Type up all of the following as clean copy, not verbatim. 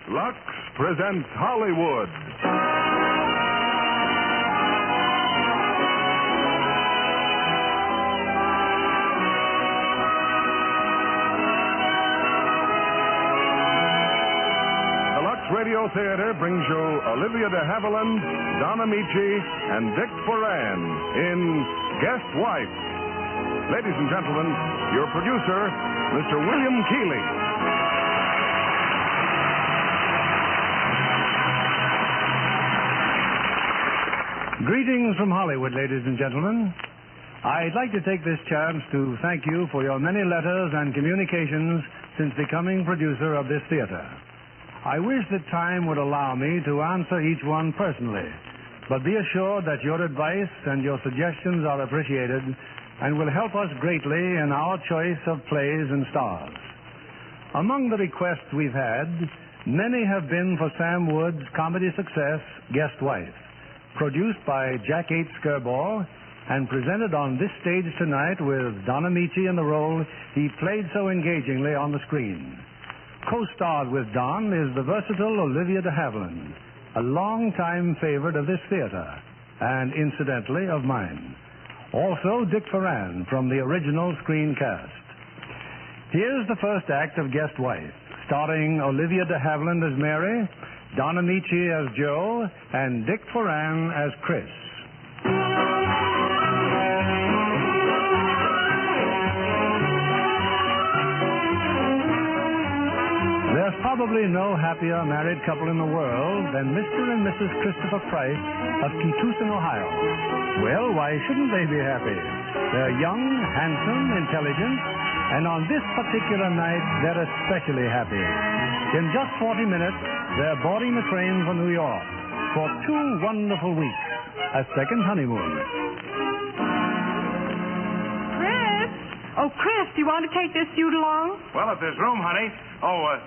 Lux presents Hollywood. The Lux Radio Theater brings you Olivia de Havilland, Don Ameche, and Dick Foran in Guest Wife. Ladies and gentlemen, your producer, Mr. William Keeley. Greetings from Hollywood, ladies and gentlemen. I'd like to take this chance to thank you for your many letters and communications since becoming producer of this theater. I wish that time would allow me to answer each one personally, but be assured that your advice and your suggestions are appreciated and will help us greatly in our choice of plays and stars. Among the requests we've had, many have been for Sam Wood's comedy success, Guest Wife, produced by Jack H. Skirball and presented on this stage tonight with Don Ameche in the role he played so engagingly on the screen. Co-starred with Don is the versatile Olivia de Havilland, a long-time favorite of this theater, and incidentally of mine. Also, Dick Foran from the original screen cast. Here's the first act of Guest Wife, starring Olivia de Havilland as Mary, Don Ameche as Joe, and Dick Foran as Chris. There's probably no happier married couple in the world than Mr. and Mrs. Christopher Price of Keetoosen, Ohio. Well, why shouldn't they be happy? They're young, handsome, intelligent, and on this particular night, they're especially happy. In just 40 minutes, they're boarding the train for New York for 2 wonderful weeks, a second honeymoon. Chris? Oh, Chris, do you want to take this suit along? Well, if there's room, honey.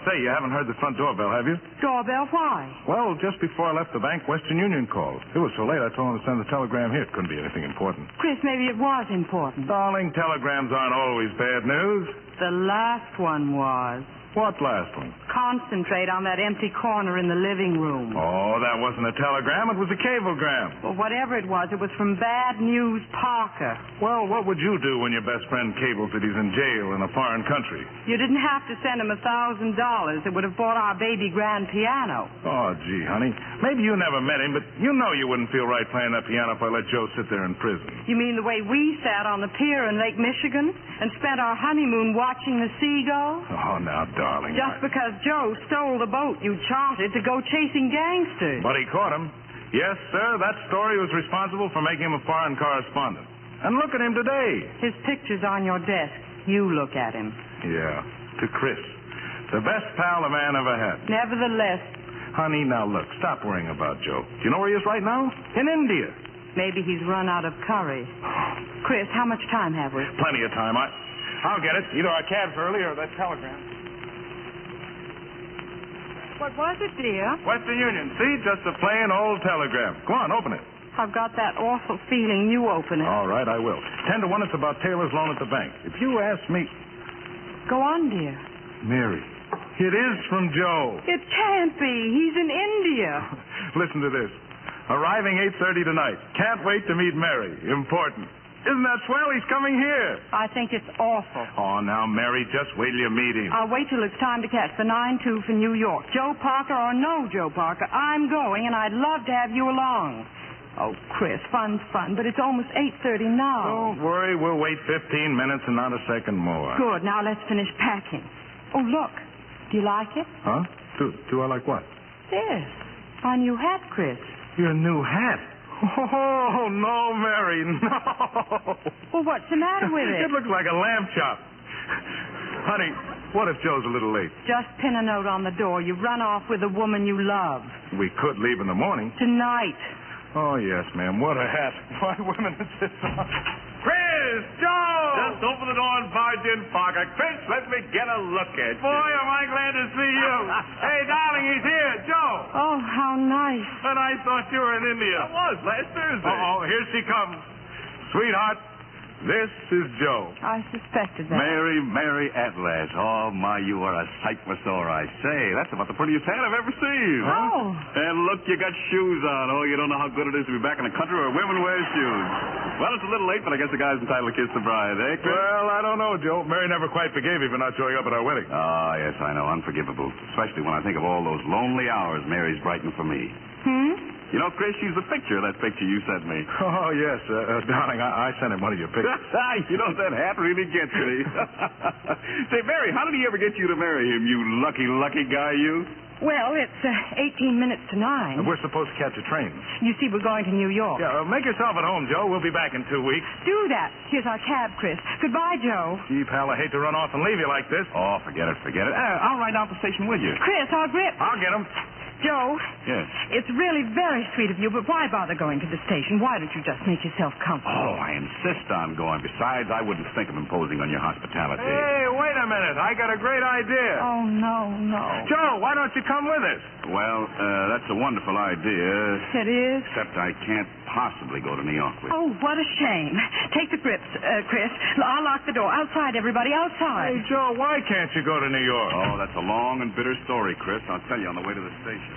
Say, you haven't heard the front doorbell, have you? Doorbell, why? Well, just before I left the bank, Western Union called. It was so late, I told them to send the telegram here. It couldn't be anything important. Chris, maybe it was important. Darling, telegrams aren't always bad news. The last one was. What last one? Concentrate on that empty corner in the living room. Oh, that wasn't a telegram. It was a cablegram. Well, whatever it was from Bad News Parker. Well, what would you do when your best friend cables that he's in jail in a foreign country? You didn't have to send him $1,000. It would have bought our baby grand piano. Oh, gee, honey. Maybe you never met him, but you know you wouldn't feel right playing that piano if I let Joe sit there in prison. You mean the way we sat on the pier in Lake Michigan and spent our honeymoon watching the seagulls? Oh, now, darling. Just because Joe stole the boat you chartered to go chasing gangsters. But he caught him. Yes, sir, that story was responsible for making him a foreign correspondent. And look at him today. His picture's on your desk. You look at him. Yeah, to Chris. The best pal a man ever had. Nevertheless. Honey, now look, stop worrying about Joe. Do you know where he is right now? In India. Maybe he's run out of curry. Chris, how much time have we? Plenty of time. I'll get it. Either our cab's early or that telegram. What was it, dear? Western Union. See, just a plain old telegram. Go on, open it. I've got that awful feeling. You open it. All right, I will. 10 to 1, it's about Taylor's loan at the bank. If you ask me... Go on, dear. Mary, it is from Joe. It can't be. He's in India. Listen to this. Arriving 8:30 tonight. Can't wait to meet Mary. Important. Isn't that swell? He's coming here. I think it's awful. Oh, now, Mary, just wait till you meet him. I'll wait till it's time to catch the 9-2 for New York. Joe Parker or no Joe Parker, I'm going, and I'd love to have you along. Oh, Chris, fun's fun, but it's almost 8:30 now. Don't worry. We'll wait 15 minutes and not a second more. Good. Now let's finish packing. Oh, look. Do you like it? Huh? Do I like what? This. My new hat, Chris. Your new hat? Oh, no, Mary, no. Well, what's the matter with it? It looks like a lamb chop. Honey, what if Joe's a little late? Just pin a note on the door. You run off with a woman you love. We could leave in the morning. Tonight. Oh, yes, ma'am. What a hat. Why, women insist on... Chris! Joe! Just open the door and barge in, Parker. Chris, let me get a look at you. Boy, am I glad to see you. Hey, darling, he's here. Joe. Oh, how nice. And I thought you were in India. I was last Thursday. Uh-oh, here she comes. Sweetheart, This is Joe. I suspected that. Mary at last. Oh, my, you are a sight for sore eyes. Say, that's about the prettiest hat I've ever seen. Oh. And look, you got shoes on. Oh, you don't know how good it is to be back in a country where women wear shoes. Well, it's a little late, but I guess the guy's entitled to kiss the bride, eh, Chris? Well, I don't know, Joe. Mary never quite forgave you for not showing up at our wedding. Oh, yes, I know. Unforgivable. Especially when I think of all those lonely hours Mary's brightened for me. You know, Chris, she's the picture of that picture you sent me. Oh, yes. Darling, I sent him one of your pictures. You know, that hat really gets me. Say, Mary, how did he ever get you to marry him, you lucky guy, you? Well, it's 18 minutes to 9. We're supposed to catch a train. You see, we're going to New York. Yeah, make yourself at home, Joe. We'll be back in 2 weeks. Do that. Here's our cab, Chris. Goodbye, Joe. Gee, pal, I hate to run off and leave you like this. Oh, forget it. I'll ride out the station with you. Chris, our grip. I'll get him. Joe. Yes? It's really very sweet of you, but why bother going to the station? Why don't you just make yourself comfortable? Oh, I insist on going. Besides, I wouldn't think of imposing on your hospitality. Hey, wait a minute. I got a great idea. Oh, no. Joe, why don't you come with us? Well, that's a wonderful idea. It is? Except I can't possibly go to New York with you. Oh, what a shame. Take the grips, Chris. I'll lock the door. Outside, everybody, outside. Hey, Joe, why can't you go to New York? Oh, that's a long and bitter story, Chris. I'll tell you on the way to the station.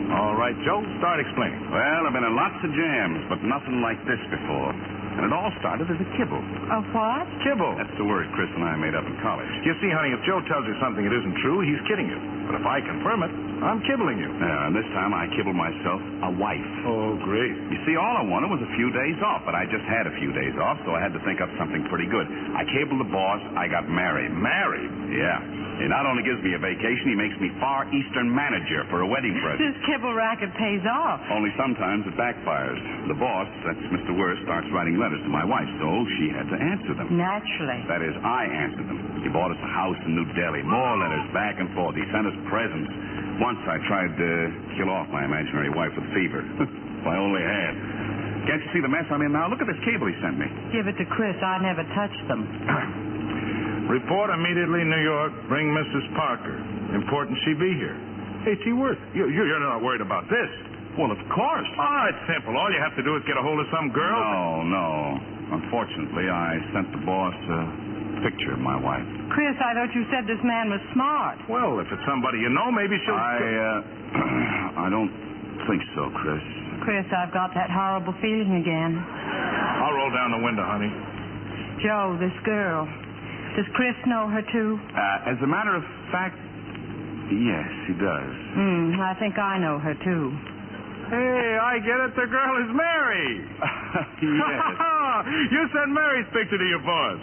All right, Joe, start explaining. Well, I've been in lots of jams, but nothing like this before. And it all started as a kibble. A what? Kibble. That's the word Chris and I made up in college. You see, honey, if Joe tells you something that isn't true, he's kidding you. But if I confirm it, I'm kibbling you. And this time I kibbled myself a wife. Oh, great. You see, all I wanted was a few days off, but I just had a few days off, so I had to think up something pretty good. I cabled the boss I got married. Married? Yeah. He not only gives me a vacation, he makes me Far Eastern manager for a wedding present. This kibble racket pays off. Only sometimes it backfires. The boss, that's Mr. Worst, starts writing letters to my wife, so she had to answer them. Naturally. That is, I answered them. He bought us a house in New Delhi. More letters back and forth. He sent us presents. Once I tried to kill off my imaginary wife with fever. If I only had. Can't you see the mess I'm in now? Look at this cable he sent me. Give it to Chris. I never touched them. Report immediately, New York. Bring Mrs. Parker. Important she be here. Hey, T. Worth, you're not worried about this. Well, of course. Oh, it's simple. All you have to do is get a hold of some girl. No. Unfortunately, I sent the boss a picture of my wife. Chris, I thought you said this man was smart. Well, if it's somebody you know, maybe she'll... I don't think so, Chris. Chris, I've got that horrible feeling again. I'll roll down the window, honey. Joe, this girl. Does Chris know her, too? As a matter of fact, yes, he does. I think I know her, too. Hey, I get it. The girl is Mary. Yes. You sent Mary's picture to your boss.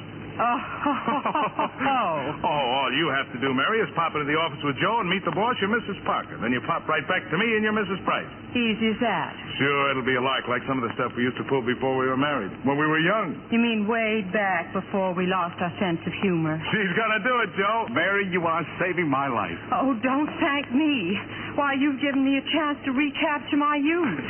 All you have to do, Mary, is pop into the office with Joe and meet the boss. You're Mrs. Parker. Then you pop right back to me and you're Mrs. Price. Easy as that. Sure, it'll be a lark like some of the stuff we used to pull before we were married, when we were young. You mean way back before we lost our sense of humor? She's gonna do it, Joe. Mary, you are saving my life. Oh, don't thank me. Why, you've given me a chance to recapture my youth.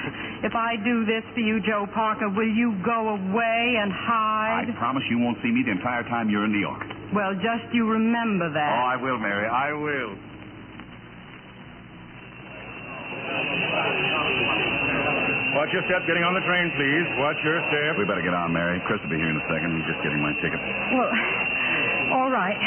If I do this for you, Joe Parker, will you go away and hide? I promise you won't see me the entire time you're in New York. Well, just you remember that. Oh, I will, Mary. I will. Watch your step getting on the train, please. Watch your step. We better get on, Mary. Chris will be here in a second. He's just getting my ticket. Well, all right.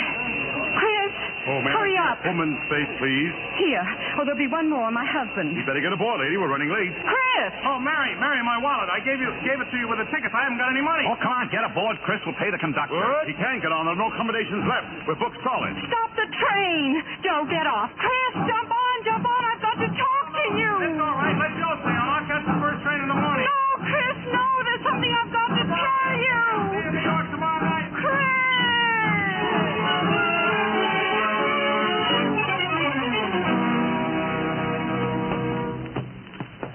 Chris, Oh, man. hurry up. Woman's face, please. Here. Oh, there'll be one more, my husband. You better get aboard, lady. We're running late. Chris! Oh, Mary, my wallet. I gave it to you with the tickets. I haven't got any money. Oh, come on, get aboard. Chris will pay the conductor. Good. He can't get on. There's no accommodations left. We're booked solid. Stop the train! Joe, get off. Chris, jump on. I've got to talk to you. It's all right. Let Joe stay on. I'll catch the first train in the morning. No, Chris, no. There's something I've got to tell you. See you in New York tomorrow night. Chris!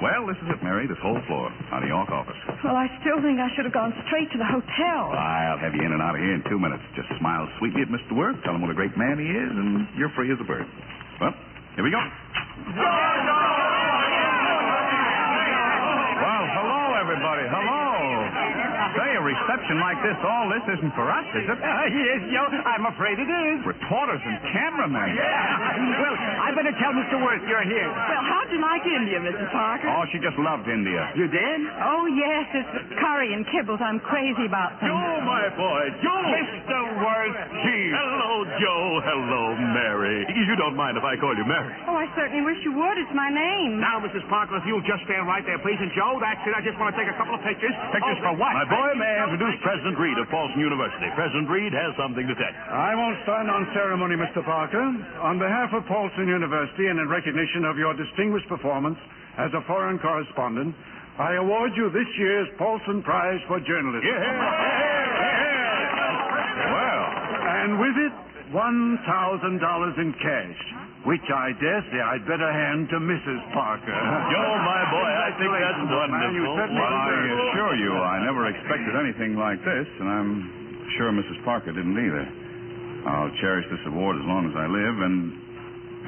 Well, this is it, Mary. This whole floor. Our New York office. Well, I still think I should have gone straight to the hotel. I'll have you in and out of here in 2 minutes. Just smile sweetly at Mr. Worth, tell him what a great man he is, and you're free as a bird. Well, here we go. Well, hello, everybody. Hello. Say, a reception like this, all this isn't for us, is it? Yes, Joe, I'm afraid it is. Reporters and cameramen. Yeah. Well, I better tell Mr. Worth you're here. Well, how'd you like India, Mrs. Parker? Oh, she just loved India. You did? Oh, yes, it's curry and kibbles. I'm crazy about them. Joe, my boy, Joe. Mr. Worth, gee. Hello, Joe. Hello, Mary. You don't mind if I call you Mary? Oh, I certainly wish you would. It's my name. Now, Mrs. Parker, if you'll just stand right there, please. And, Joe, that's it. I just want to take a couple of pictures. Pictures for what? My boy, may I introduce President Reed of Paulson University. President Reed has something to tell you. I won't stand on ceremony, Mr. Parker. On behalf of Paulson University and in recognition of your distinguished performance as a foreign correspondent, I award you this year's Paulson Prize for Journalism. Well, And with it, $1,000 in cash, which I dare say I'd better hand to Mrs. Parker. Joe, my boy, I think that's wonderful. well, I assure you, I never expected anything like this, and I'm sure Mrs. Parker didn't either. I'll cherish this award as long as I live, and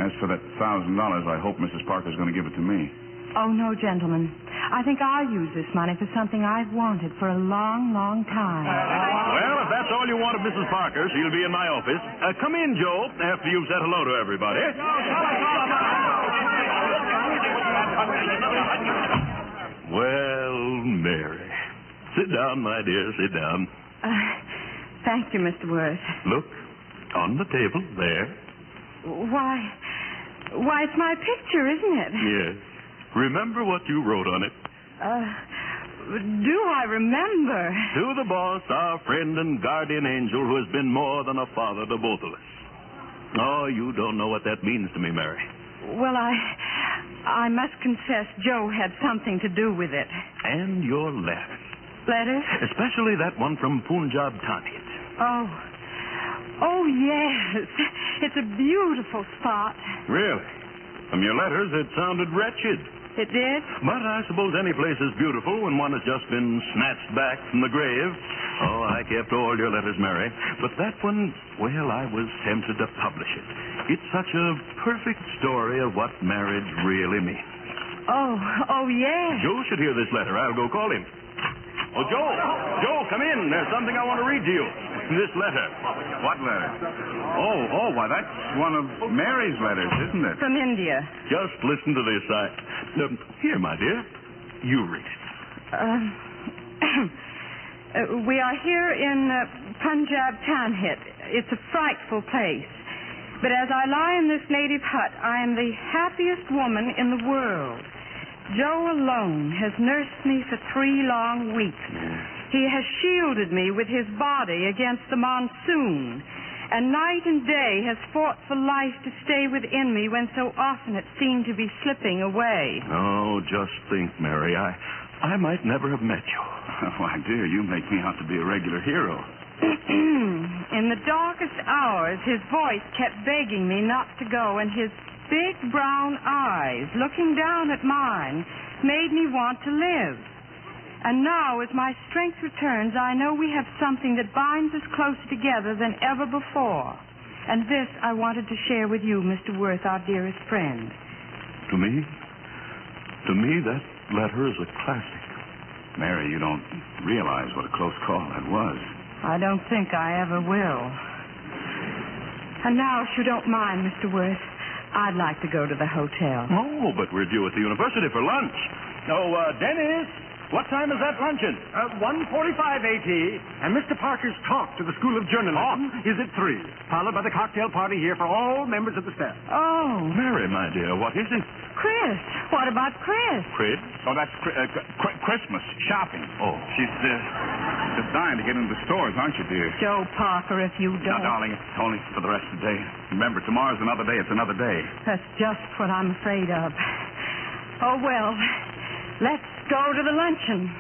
as for that $1,000, I hope Mrs. Parker's going to give it to me. Oh, no, gentlemen. I think I'll use this money for something I've wanted for a long, long time. Well, if that's all you want of Mrs. Parker, she'll be in my office. Come in, Joe, after you've said hello to everybody. Well, Mary. Sit down, my dear, sit down. Thank you, Mr. Worth. Look, on the table, there. Why, it's my picture, isn't it? Yes. Remember what you wrote on it? Do I remember? To the boss, our friend and guardian angel who has been more than a father to both of us. Oh, you don't know what that means to me, Mary. Well, I must confess Joe had something to do with it. And your letters. Letters? Especially that one from Punjab Tanit. Oh, yes. It's a beautiful spot. Really? From your letters, it sounded wretched. It did? But I suppose any place is beautiful when one has just been snatched back from the grave. Oh, I kept all your letters, Mary. But that one, well, I was tempted to publish it. It's such a perfect story of what marriage really means. Oh, yes. Joe should hear this letter. I'll go call him. Oh, Joe, come in. There's something I want to read to you. This letter. What letter? Oh, why, that's one of Mary's letters, isn't it? From India. Just listen to this. Here, my dear. You read it. We are here in Punjab Tanhit. It's a frightful place. But as I lie in this native hut, I am the happiest woman in the world. Joe alone has nursed me for 3 long weeks. He has shielded me with his body against the monsoon, and night and day has fought for life to stay within me when so often it seemed to be slipping away. Oh, just think, Mary. I might never have met you. Why, dear, you make me out to be a regular hero. In the darkest hours, his voice kept begging me not to go, and his big brown eyes, looking down at mine, made me want to live. And now, as my strength returns, I know we have something that binds us closer together than ever before. And this I wanted to share with you, Mr. Worth, our dearest friend. To me, that letter is a classic. Mary, you don't realize what a close call that was. I don't think I ever will. And now, if you don't mind, Mr. Worth, I'd like to go to the hotel. Oh, but we're due at the university for lunch. Oh, Dennis, what time is that luncheon? 1:45 AT, and Mr. Parker's talk to the School of Journalism is at 3, followed by the cocktail party here for all members of the staff. Oh, Mary, my dear, what is it? Chris. What about Chris? Chris? Oh, that's Christmas shopping. Oh. She's just dying to get into the stores, aren't you, dear? Joe Parker, if you No, don't. darling, it's only for the rest of the day. Remember, tomorrow's another day. It's another day. That's just what I'm afraid of. Oh, well, let's go to the luncheon.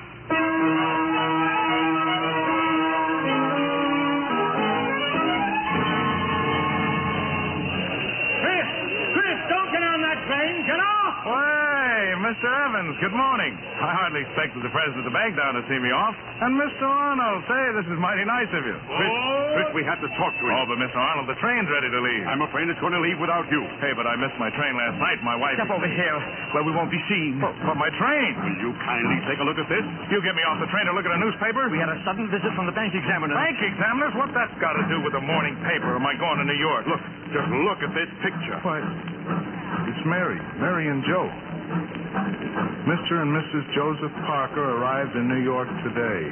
Chris, don't get on that train. Get off! Hey, Mr. Evans, good morning. I hardly expected the president of the bank down to see me off. And Mr. Arnold, say, this is mighty nice of you. Chris, we have to talk to him. Oh, but Mr. Arnold, the train's ready to leave. I'm afraid it's going to leave without you. Hey, but I missed my train last night. My wife... Step over here where we won't be seen. But my train. Will you kindly take a look at this? You get me off the train to look at a newspaper? We had a sudden visit from the bank examiner. Bank examiners? What that's got to do with the morning paper? Am I going to New York? Look, just look at this picture. Why, it's Mary and Joe. Mr. and Mrs. Joseph Parker arrived in New York today.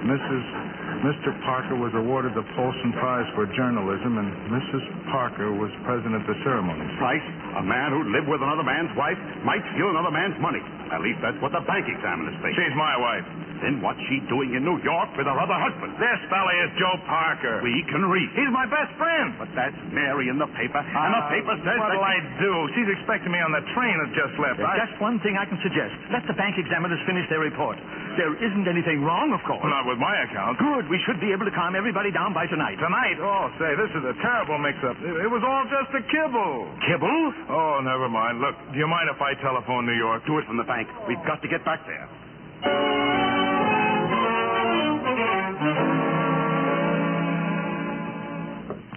Mr. Parker was awarded the Polson Prize for Journalism, and Mrs. Parker was present at the ceremony. Price? A man who'd lived with another man's wife might steal another man's money. At least that's what the bank examiners think. She's my wife. Then what's she doing in New York with her other husband? This fella is Joe Parker. We can read. He's my best friend. But that's Mary in the paper, and the paper says What'll that... I do? She's expecting me on the train that just left. There's just one thing I can suggest. Let the bank examiners finish their report. There isn't anything wrong, of course. Well, not with my account. Good. We should be able to calm everybody down by tonight. Tonight? Oh, say, this is a terrible mix-up. It was all just a kibble. Kibble? Oh, never mind. Look, do you mind if I telephone New York? Do it from the bank. We've got to get back there.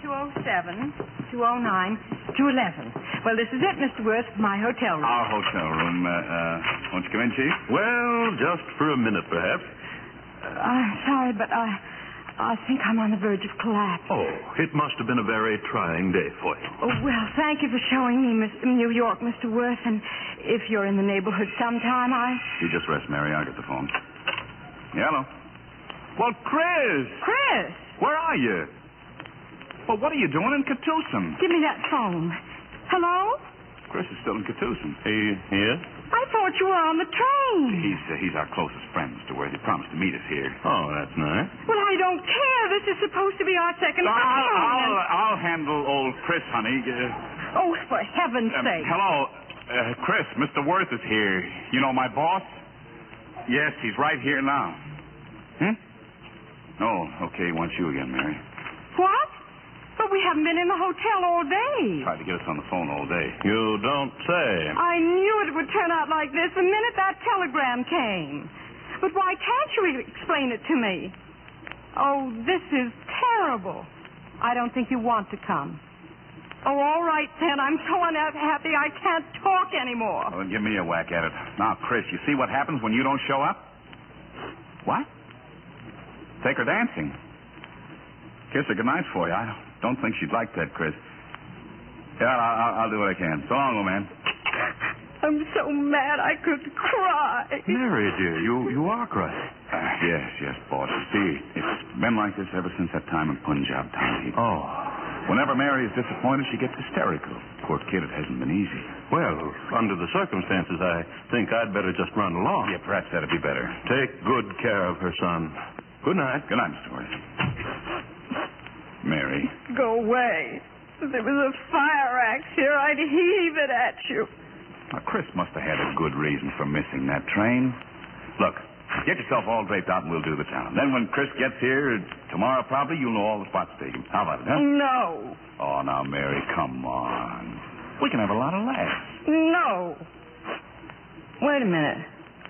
207, 209, 211. Well, this is it, Mr. Worth, my hotel room. Our hotel room. Won't you come in, Chief? Well, just for a minute, perhaps. I'm sorry, but I think I'm on the verge of collapse. Oh, it must have been a very trying day for you. Oh, well, thank you for showing me New York, Mr. Worth, and if you're in the neighborhood sometime, You just rest, Mary. I'll get the phone. Yeah, hello. Well, Chris! Chris! Where are you? Well, what are you doing in Keetoosen? Give me that phone. Hello? Chris is still in Keetoosen. He here? I thought you were on the train. He's our closest friend, Mr. Worth. He promised to meet us here. Oh, that's nice. Well, I don't care. This is supposed to be our second honeymoon. I'll handle old Chris, honey. Oh, for heaven's sake. Hello, Chris. Mr. Worth is here. You know my boss? Yes, he's right here now. Oh, okay. He wants you again, Mary. What? But we haven't been in the hotel all day. Tried to get us on the phone all day. You don't say. I knew it would turn out like this the minute that telegram came. But why can't you explain it to me? Oh, this is terrible. I don't think you want to come. Oh, all right, then. I'm so unhappy I can't talk anymore. Well, give me a whack at it. Now, Chris, you see what happens when you don't show up? What? Take her dancing. Kiss her goodnight for you. I don't think she'd like that, Chris. Yeah, I'll do what I can. So long, old man. I'm so mad I could cry. Mary, dear, you are crying. Yes, boss. See, it's been like this ever since that time in Punjab town. Oh. Whenever Mary is disappointed, she gets hysterical. Poor kid, it hasn't been easy. Well, under the circumstances, I think I'd better just run along. Yeah, perhaps that'd be better. Take good care of her, son. Good night. Good night, Mr. Worth. Mary. Go away. If there was a fire axe here, I'd heave it at you. Now, Chris must have had a good reason for missing that train. Look, get yourself all draped out and we'll do the town. Then when Chris gets here, tomorrow probably, you'll know all the spots to take him. How about it, huh? No. Oh, now, Mary, come on. We can have a lot of laughs. No. Wait a minute.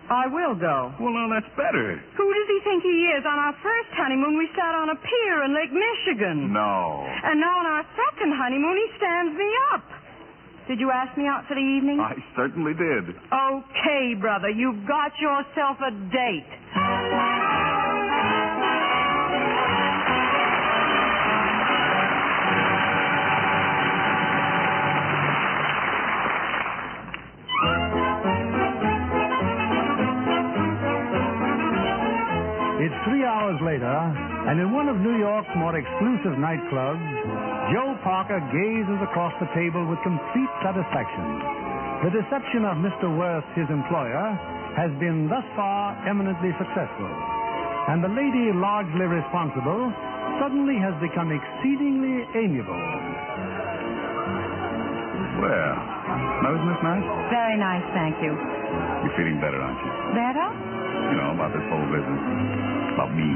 I will go. Well, no, that's better. Who does he think he is? On our first honeymoon, we sat on a pier in Lake Michigan. No. And now on our second honeymoon, he stands me up. Did you ask me out for the evening? I certainly did. Okay, brother. You've got yourself a date. It's 3 hours later, and in one of New York's more exclusive nightclubs, Joe Parker gazes across the table with complete satisfaction. The deception of Mr. Worth, his employer, has been thus far eminently successful. And the lady largely responsible suddenly has become exceedingly amiable. Well, now isn't this nice? Very nice, thank you. You're feeling better, aren't you? Better? You know, about this whole business. About me.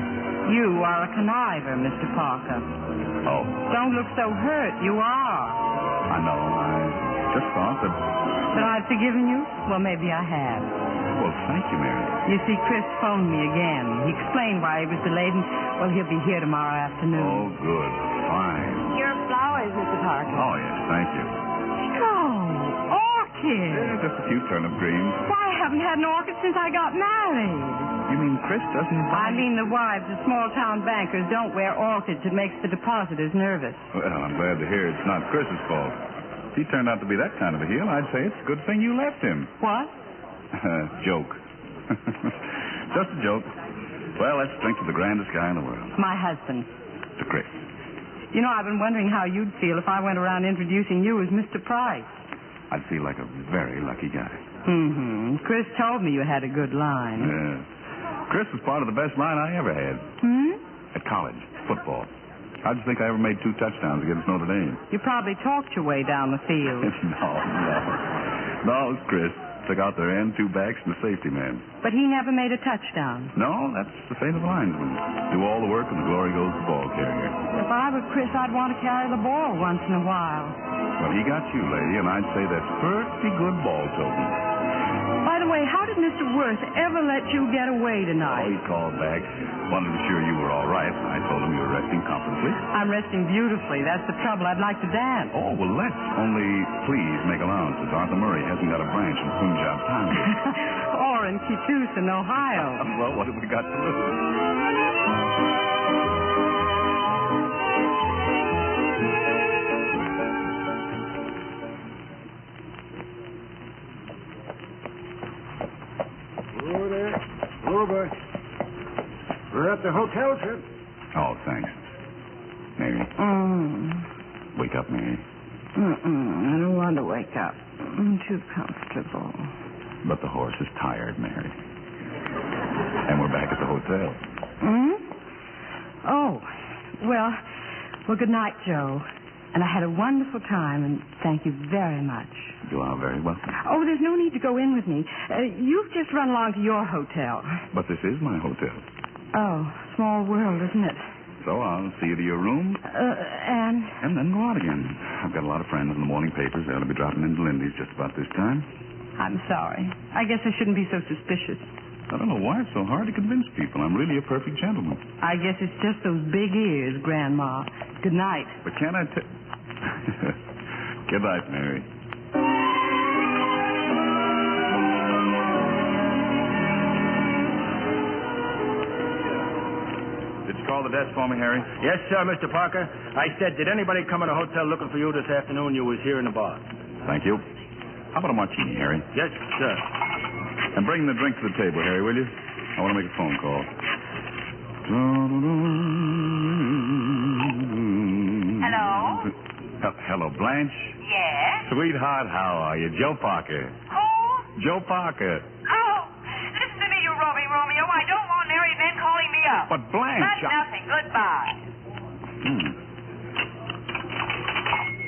You are a conniver, Mr. Parker. Oh. Don't look so hurt. You are. I know. Just thought that... That I'd forgiven you? Well, maybe I have. Well, thank you, Mary. You see, Chris phoned me again. He explained why he was delayed, and, well, he'll be here tomorrow afternoon. Oh, good. Fine. Your flowers, Mr. Parker. Oh, yes, thank you. Oh, orchids. Yeah, just a few turnip greens. Why, I haven't had an orchid since I got married. You mean Chris doesn't buy... I mean the wives of small-town bankers don't wear orchids. It makes the depositors nervous. Well, I'm glad to hear it's not Chris's fault. If he turned out to be that kind of a heel, I'd say it's a good thing you left him. What? Joke. Just a joke. Well, let's drink to the grandest guy in the world. My husband. To Chris. You know, I've been wondering how you'd feel if I went around introducing you as Mr. Price. I'd feel like a very lucky guy. Mm-hmm. Chris told me you had a good line. Yeah. Chris was part of the best line I ever had. At college. Football. I just think I ever made 2 touchdowns against Notre Dame. You probably talked your way down the field. No, it was Chris. Took out their end, 2 backs, and the safety man. But he never made a touchdown. No, that's the fate of the linesman. Do all the work and the glory goes to the ball carrier. If I were Chris, I'd want to carry the ball once in a while. Well, he got you, lady, and I'd say that's pretty good ball toting. By the way, how did Mr. Worth ever let you get away Oh, tonight? he called back. Wanted to be sure you were all right. I told him you were resting comfortably. I'm resting beautifully. That's the trouble. I'd like to dance. Oh, well, let's. Only, please, make allowances. Arthur Murray hasn't got a branch in Punjab town yet. Or in Keetoosen, Ohio. Well, what have we got to lose? Hello there. Hello, boy. We're at the hotel, sir. Oh, thanks. Mary. Wake up, Mary. I don't want to wake up. I'm too comfortable. But the horse is tired, Mary. And we're back at the hotel. Oh, well, good night, Joe. And I had a wonderful time, and thank you very much. You are very welcome. Oh, there's no need to go in with me. You've just run along to your hotel. But this is my hotel. Oh, small world, isn't it? So I'll see you to your room. And then go out again. I've got a lot of friends in the morning papers. They'll be dropping into Lindy's just about this time. I'm sorry. I guess I shouldn't be so suspicious. I don't know why it's so hard to convince people. I'm really a perfect gentleman. I guess it's just those big ears, Grandma. Good night. But can't I Good night, Mary. Did you call the desk for me, Harry? Yes, sir, Mr. Parker. I said, did anybody come in a hotel looking for you this afternoon? You was here in the bar. Thank you. How about a martini, Harry? Yes, sir. And bring the drink to the table, Harry, will you? I want to make a phone call. Hello? Hello, Blanche? Yes? Sweetheart, how are you? Joe Parker. Who? Joe Parker. Oh, listen to me, you roving Romeo. I don't want married men calling me up. But Blanche... That's nothing. Goodbye.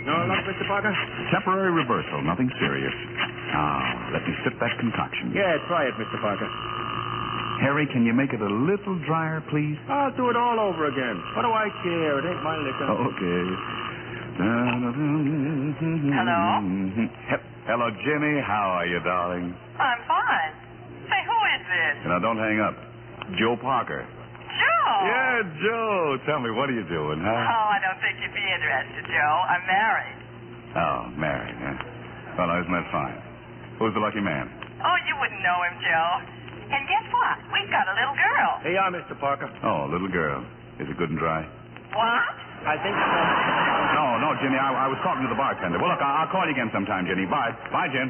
No luck, Mr. Parker? Temporary reversal, nothing serious. Now, let me sip that concoction. Yeah, try it, Mr. Parker. Harry, can you make it a little drier, please? I'll do it all over again. What do I care? It ain't my liquor. Okay. Hello? Hello, Jenny. How are you, darling? I'm fine. Say, who is this? Now, don't hang up. Joe Parker. Joe? Yeah, Joe. Tell me, what are you doing, huh? Oh, I don't think you'd be interested, Joe. I'm married. Oh, married, huh? Well, isn't that fine? Who's the lucky man? Oh, you wouldn't know him, Joe. And guess what? We've got a little girl. Here you are, Mr. Parker. Oh, little girl. Is it good and dry? What? I think so. No, Jenny, I was talking to the bartender. Well, look, I'll call you again sometime, Jenny. Bye. Bye, Jen.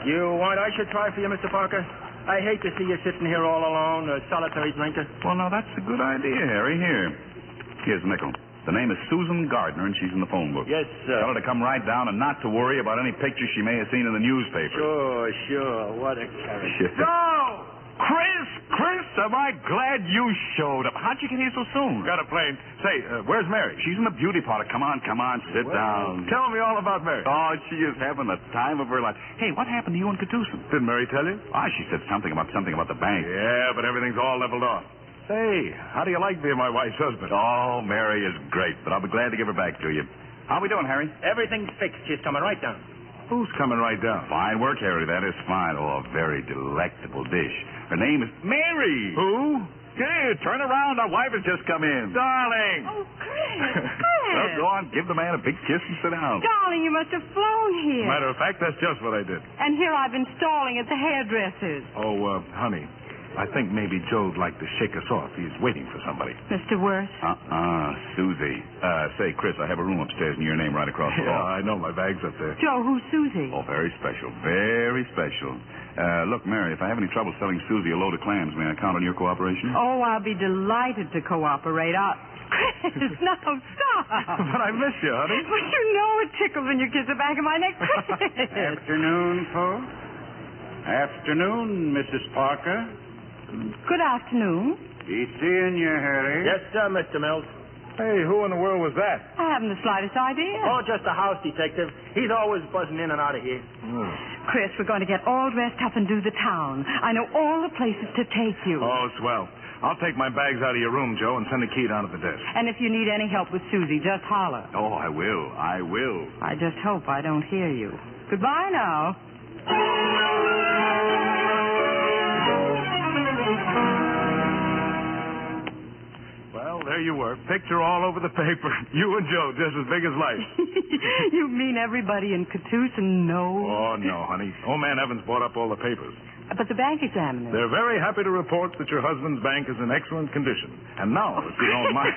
You want I should try for you, Mr. Parker? I hate to see you sitting here all alone, a solitary drinker. Well, now, that's a good idea, Harry. Here's a nickel. The name is Susan Gardner, and she's in the phone book. Yes, sir. Tell her to come right down and not to worry about any pictures she may have seen in the newspaper. Sure. What a character. Go! Chris, am I glad you showed up. How'd you get here so soon? Got a plane. Say, where's Mary? She's in the beauty parlor. Come on, sit down. Tell me all about Mary. Oh, she is having the time of her life. Hey, what happened to you in Keetoosen? Didn't Mary tell you? She said something about the bank. Yeah, but everything's all leveled off. Hey, how do you like being my wife's husband? Oh, Mary is great, but I'll be glad to give her back to you. How we doing, Harry? Everything's fixed. She's coming right down. Who's coming right down? Fine work, Harry. That is fine. Oh, a very delectable dish. Her name is Mary. Who? Here, turn around. Our wife has just come in. Darling. Oh, Chris. Well, go on. Give the man a big kiss and sit down. Darling, you must have flown here. Matter of fact, that's just what I did. And here I've been stalling at the hairdresser's. Oh, honey, I think maybe Joe'd like to shake us off. He's waiting for somebody. Mr. Worth? Susie. Say, Chris, I have a room upstairs in your name right across the hall. I know. My bag's up there. Joe, who's Susie? Oh, very special. Very special. Look, Mary, if I have any trouble selling Susie a load of clams, may I count on your cooperation? Oh, I'll be delighted to cooperate. Chris, no, stop. But I miss you, honey. But you know it tickles when you kiss the back of my neck, Chris. Afternoon, folks. Afternoon, Mrs. Parker. Good afternoon. Be seeing you, Harry. Yes, sir, Mr. Mills. Hey, who in the world was that? I haven't the slightest idea. Oh, just a house detective. He's always buzzing in and out of here. Chris, we're going to get all dressed up and do the town. I know all the places to take you. Oh, swell. I'll take my bags out of your room, Joe, and send a key down to the desk. And if you need any help with Susie, just holler. Oh, I will. I will. I just hope I don't hear you. Goodbye now. Well, there you were. Picture all over the paper. You and Joe, just as big as life. You mean everybody in Keetoosen knows? Oh, no, honey. Old man Evans bought up all the papers. But the bank examiner. They're very happy to report that your husband's bank is in excellent condition. And now, if you don't mind...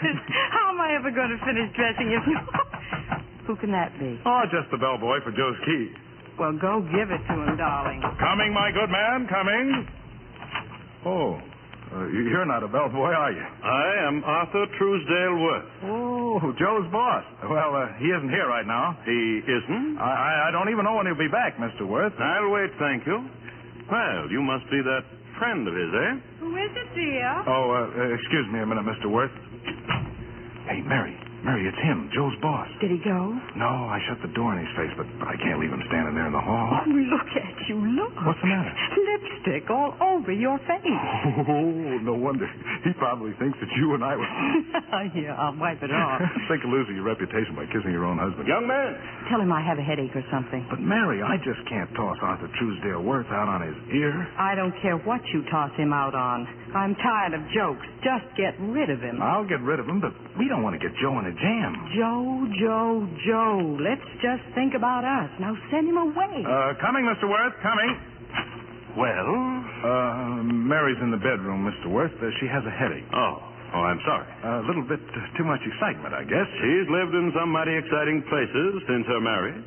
How am I ever going to finish dressing if you... Who can that be? Oh, just the bellboy for Joe's key. Well, go give it to him, darling. Coming, my good man, coming. Oh, you're not a bellboy, are you? I am Arthur Truesdale Worth. Oh, Joe's boss. Well, he isn't here right now. He isn't? I don't even know when he'll be back, Mr. Worth. I'll wait, thank you. Well, you must be that friend of his, eh? Who is it, dear? Oh, excuse me a minute, Mr. Worth. Hey, Mary, it's him, Joe's boss. Did he go? No, I shut the door in his face, but I can't leave him standing there in the hall. Oh, look at you, look. What's the matter? Lipstick all over your face. Oh, no wonder. He probably thinks that you and I were... Yeah, I'll wipe it off. Think of losing your reputation by kissing your own husband. Young man. Tell him I have a headache or something. But, Mary, I just can't toss Arthur Truesdale Worth out on his ear. I don't care what you toss him out on. I'm tired of jokes. Just get rid of him. I'll get rid of him, but we don't want to get Joe in a jam. Joe. Let's just think about us. Now send him away. Coming, Mr. Worth, coming. Well? Mary's in the bedroom, Mr. Worth. She has a headache. Oh, I'm sorry. A little bit too much excitement, I guess. She's lived in some mighty exciting places since her marriage.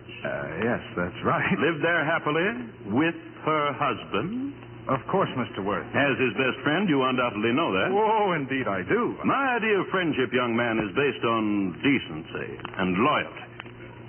Yes, that's right. Lived there happily with her husband. Of course, Mr. Worth. As his best friend, you undoubtedly know that. Oh, indeed I do. My idea of friendship, young man, is based on decency and loyalty.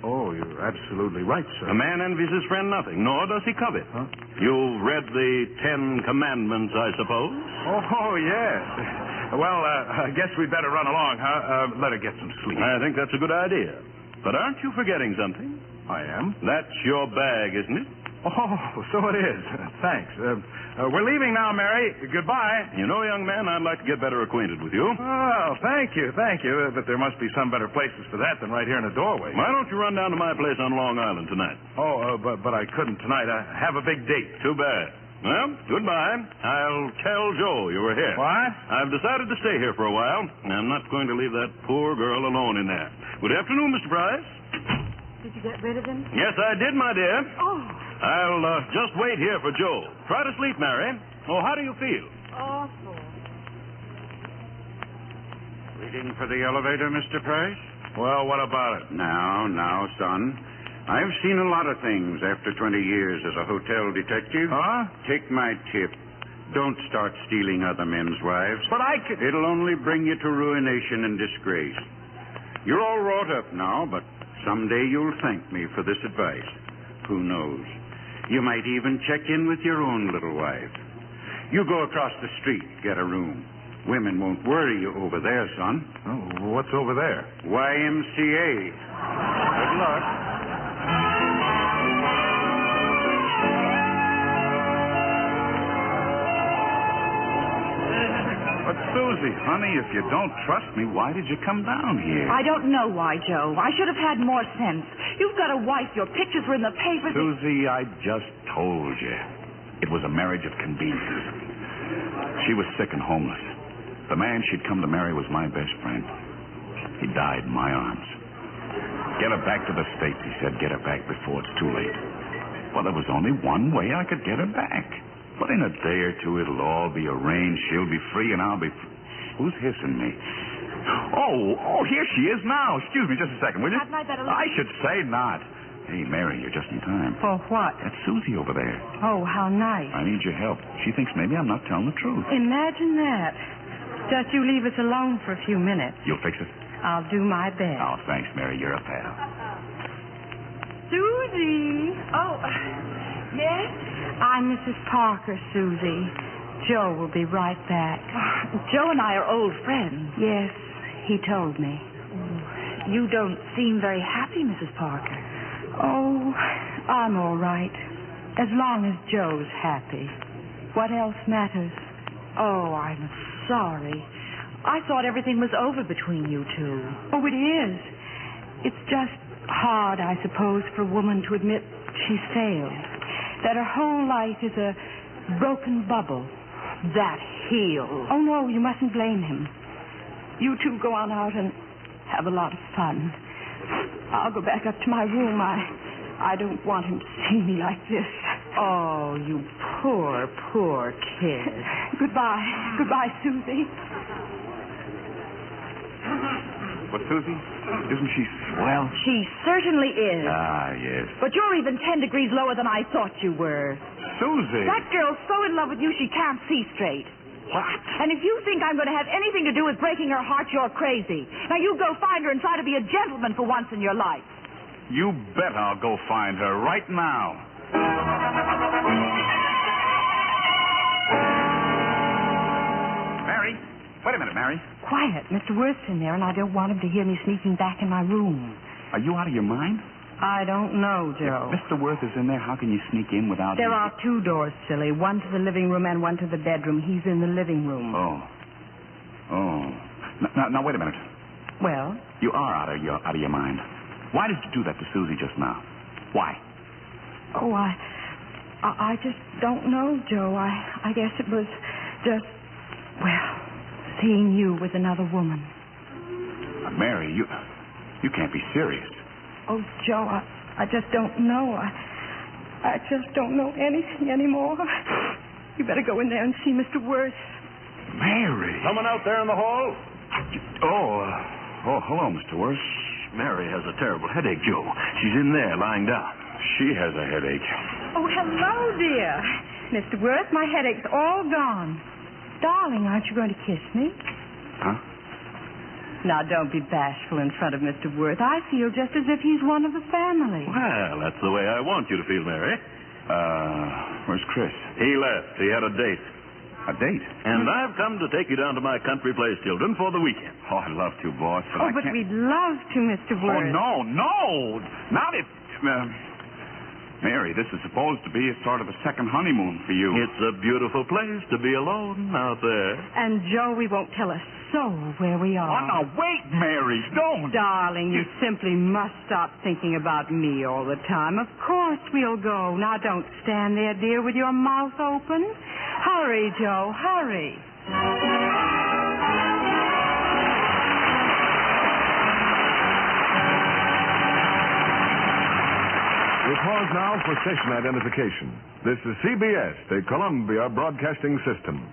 Oh, you're absolutely right, sir. A man envies his friend nothing, nor does he covet. Huh? You've read the 10 Commandments, I suppose? Oh, yes. Well, I guess we'd better run along, huh? Let her get some sleep. I think that's a good idea. But aren't you forgetting something? I am? That's your bag, isn't it? Oh, so it is. Thanks. We're leaving now, Mary. Goodbye. You know, young man, I'd like to get better acquainted with you. Oh, thank you. But there must be some better places for that than right here in the doorway. Why don't you run down to my place on Long Island tonight? Oh, but I couldn't tonight. I have a big date. Too bad. Well, goodbye. I'll tell Joe you were here. What? I've decided to stay here for a while. I'm not going to leave that poor girl alone in there. Good afternoon, Mr. Price. Did you get rid of him? Yes, I did, my dear. Oh. I'll just wait here for Joe. Try to sleep, Mary. Oh, how do you feel? Awful. Waiting for the elevator, Mr. Price? Well, what about it? Now, son. I've seen a lot of things after 20 years as a hotel detective. Huh? Take my tip. Don't start stealing other men's wives. But I could... It'll only bring you to ruination and disgrace. You're all wrought up now, but someday you'll thank me for this advice. Who knows? You might even check in with your own little wife. You go across the street, get a room. Women won't worry you over there, son. Oh, what's over there? YMCA. Good luck. But, Susie, honey, if you don't trust me, why did you come down here? I don't know why, Joe. I should have had more sense. You've got a wife. Your pictures were in the papers. Susie, I just told you. It was a marriage of convenience. She was sick and homeless. The man she'd come to marry was my best friend. He died in my arms. Get her back to the States, he said. Get her back before it's too late. Well, there was only one way I could get her back. But in a day or two, it'll all be arranged. She'll be free and I'll be free. Who's hissing me? Oh, here she is now. Excuse me just a second, will you? Hadn't I better leave? I should say not. Hey, Mary, you're just in time. For what? That's Susie over there. Oh, how nice. I need your help. She thinks maybe I'm not telling the truth. Imagine that. Just you leave us alone for a few minutes. You'll fix it? I'll do my best. Oh, thanks, Mary. You're a pal. Susie. Oh, yes? I'm Mrs. Parker, Susie. Joe will be right back. Joe and I are old friends. Yes, he told me. You don't seem very happy, Mrs. Parker. Oh, I'm all right. As long as Joe's happy. What else matters? Oh, I'm sorry. I thought everything was over between you two. Oh, it is. It's just hard, I suppose, for a woman to admit she's failed. That her whole life is a broken bubble. That heel. Oh, no, you mustn't blame him. You two go on out and have a lot of fun. I'll go back up to my room. I don't want him to see me like this. Oh, you poor kid. Goodbye. Goodbye, Susie. But, Susie, isn't she swell? She certainly is. Ah, yes. But you're even 10 degrees lower than I thought you were. Susie! That girl's so in love with you she can't see straight. What? And if you think I'm going to have anything to do with breaking her heart, you're crazy. Now you go find her and try to be a gentleman for once in your life. You bet I'll go find her right now. Mary? Wait a minute, Mary. Quiet. Mr. Worth's in there, and I don't want him to hear me sneaking back in my room. Are you out of your mind? I don't know, Joe. If Mr. Worth is in there, how can you sneak in without... There are two doors, silly. One to the living room and one to the bedroom. He's in the living room. Oh. Now, wait a minute. Well? You are out of your mind. Why did you do that to Susie just now? Why? Oh, I just don't know, Joe. I guess it was just, seeing you with another woman. Mary, you can't be serious. Oh, Joe, I just don't know. I just don't know anything anymore. You better go in there and see Mr. Worth. Mary. Someone out there in the hall? Hello, Mr. Worth. Mary has a terrible headache, Joe. She's in there, lying down. She has a headache. Oh, hello, dear. Mr. Worth, my headache's all gone. Darling, aren't you going to kiss me? Huh? Now, don't be bashful in front of Mr. Worth. I feel just as if he's one of the family. Well, that's the way I want you to feel, Mary. Where's Chris? He left. He had a date. A date? And I've come to take you down to my country place, children, for the weekend. Oh, I'd love to, boss, but I but can't... we'd love to, Mr. Worth. Oh, no. Not if... Mary, this is supposed to be a sort of a second honeymoon for you. It's a beautiful place to be alone out there. And, Joe, we won't tell a soul where we are. Oh, now, wait, Mary, don't. Darling, you simply must stop thinking about me all the time. Of course we'll go. Now, don't stand there, dear, with your mouth open. Hurry, Joe, hurry. We pause now for station identification. This is CBS, the Columbia Broadcasting System.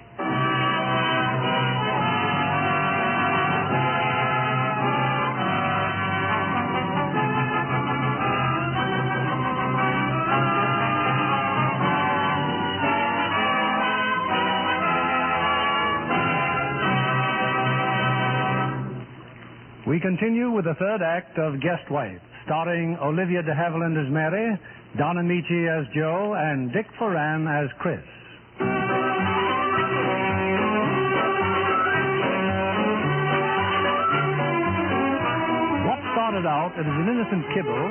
We continue with the third act of Guest Wife, starring Olivia de Havilland as Mary, Don Ameche as Joe, and Dick Foran as Chris. What started out as an innocent kibble